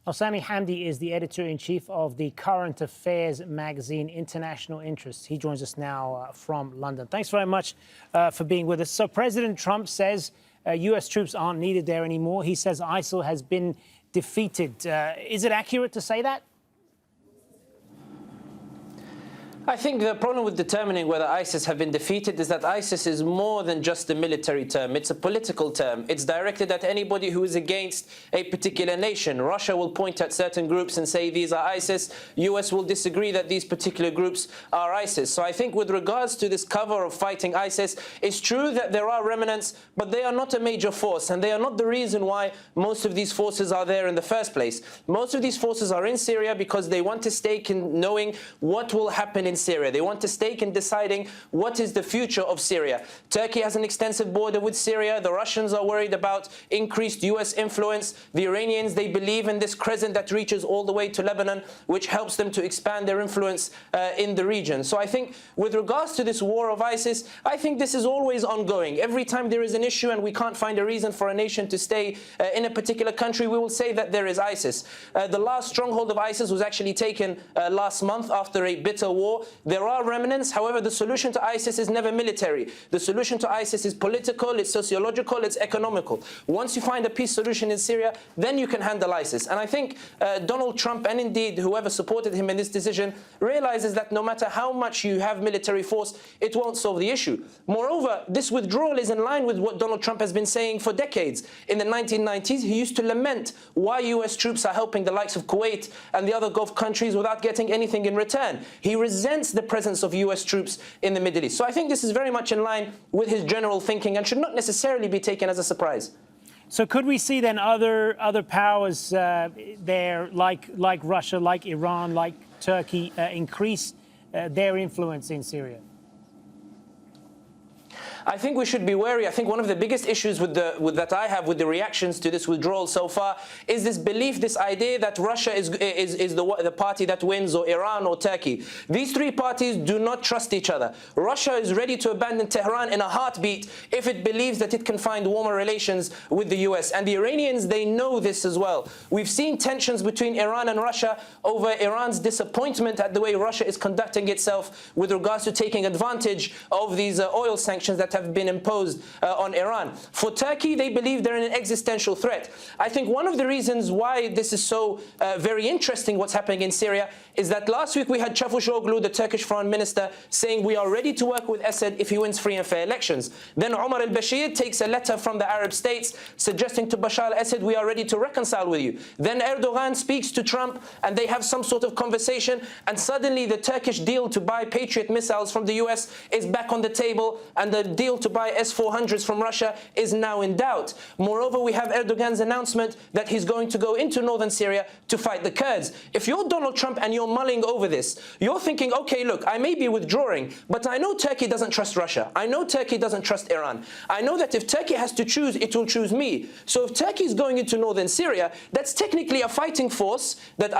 Well, Sami Hamdi is the editor-in-chief of the current affairs magazine International Interests. He joins us now from London. Thanks very much for being with us. So President Trump says US troops aren't needed there anymore. He says ISIL has been defeated. Is it accurate to say that? I think the problem with determining whether ISIS have been defeated is that ISIS is more than just a military term. It's a political term. It's directed at anybody who is against a particular nation. Russia will point at certain groups and say these are ISIS. US will disagree that these particular groups are ISIS. So I think with regards to this cover of fighting ISIS, it's true that there are remnants, but they are not a major force, and they are not the reason why most of these forces are there in the first place. Most of these forces are in Syria because they want a stake in knowing what will happen in Syria. They want a stake in deciding what is the future of Syria. Turkey has an extensive border with Syria. The Russians are worried about increased US influence. The Iranians, they believe in this crescent that reaches all the way to Lebanon, which helps them to expand their influence in the region. So I think with regards to this war of ISIS, I think this is always ongoing. Every time there is an issue and we can't find a reason for a nation to stay in a particular country, we will say that there is ISIS. The last stronghold of ISIS was actually taken last month after a bitter war. There are remnants. However, the solution to ISIS is never military. The solution to ISIS is political, it's sociological, it's economical. Once you find a peace solution in Syria, then you can handle ISIS. And I think Donald Trump, and indeed whoever supported him in this decision, realizes that no matter how much you have military force, it won't solve the issue. Moreover, this withdrawal is in line with what Donald Trump has been saying for decades. In the 1990s, he used to lament why US troops are helping the likes of Kuwait and the other Gulf countries without getting anything in return. He resents the presence of US troops in the Middle East. So I think this is very much in line with his general thinking and should not necessarily be taken as a surprise. So could we see then other powers there, like Russia, like Iran, like Turkey, increase their influence in Syria? I think we should be wary. I think one of the biggest issues that I have with the reactions to this withdrawal so far is this belief, this idea that Russia is the party that wins, or Iran or Turkey. These three parties do not trust each other. Russia is ready to abandon Tehran in a heartbeat if it believes that it can find warmer relations with the US. And the Iranians, they know this as well. We've seen tensions between Iran and Russia over Iran's disappointment at the way Russia is conducting itself with regards to taking advantage of these oil sanctions that have been imposed on Iran. For Turkey, they believe they're in an existential threat. I think one of the reasons why this is so very interesting, what's happening in Syria, is that last week we had Çavuşoğlu, the Turkish foreign minister, saying we are ready to work with Assad if he wins free and fair elections. Then Omar al-Bashir takes a letter from the Arab states suggesting to Bashar al-Assad, we are ready to reconcile with you. Then Erdogan speaks to Trump and they have some sort of conversation, and suddenly the Turkish deal to buy Patriot missiles from the US is back on the table, and the deal to buy S-400s from Russia is now in doubt. Moreover, we have Erdogan's announcement that he's going to go into northern Syria to fight the Kurds. If you're Donald Trump and you're mulling over this, you're thinking, okay, look, I may be withdrawing, but I know Turkey doesn't trust Russia. I know Turkey doesn't trust Iran. I know that if Turkey has to choose, it will choose me. So if Turkey is going into northern Syria, that's technically a fighting force that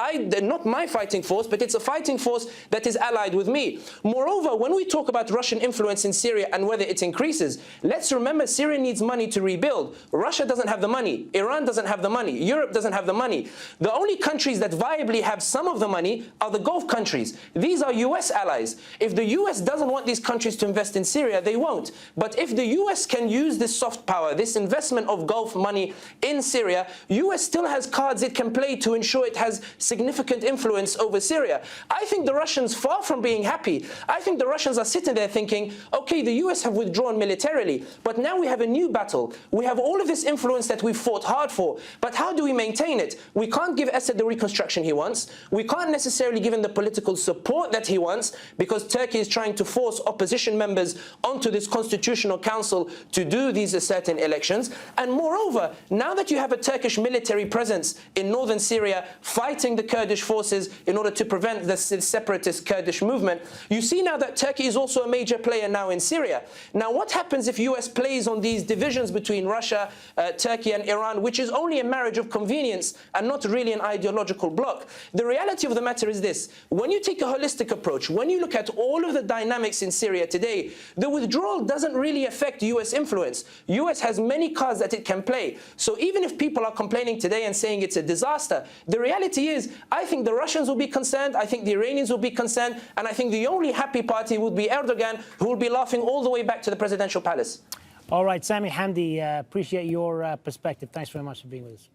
not my fighting force, but it's a fighting force that is allied with me. Moreover, when we talk about Russian influence in Syria and whether it's increases, let's remember Syria needs money to rebuild. Russia doesn't have the money. Iran doesn't have the money. Europe doesn't have the money. The only countries that viably have some of the money are the Gulf countries. These are US allies. If the US doesn't want these countries to invest in Syria, they won't. But if the US can use this soft power, this investment of Gulf money in Syria, US still has cards it can play to ensure it has significant influence over Syria. I think the Russians, far from being happy, I think the Russians are sitting there thinking, okay, the US have withdrawn militarily, but now we have a new battle. We have all of this influence that we've fought hard for, but how do we maintain it? We can't give Assad the reconstruction he wants. We can't necessarily give him the political support that he wants, because Turkey is trying to force opposition members onto this constitutional council to do these certain elections. And moreover, now that you have a Turkish military presence in northern Syria fighting the Kurdish forces in order to prevent the separatist Kurdish movement, you see now that Turkey is also a major player now in Syria. Now, Now, what happens if US plays on these divisions between Russia, Turkey and Iran, which is only a marriage of convenience and not really an ideological bloc? The reality of the matter is this: when you take a holistic approach, when you look at all of the dynamics in Syria today, the withdrawal doesn't really affect US influence. US has many cards that it can play. So even if people are complaining today and saying it's a disaster, the reality is, I think the Russians will be concerned, I think the Iranians will be concerned, and I think the only happy party would be Erdogan, who will be laughing all the way back to the presidential palace. All right, Sami Hamdi, appreciate your perspective. Thanks very much for being with us.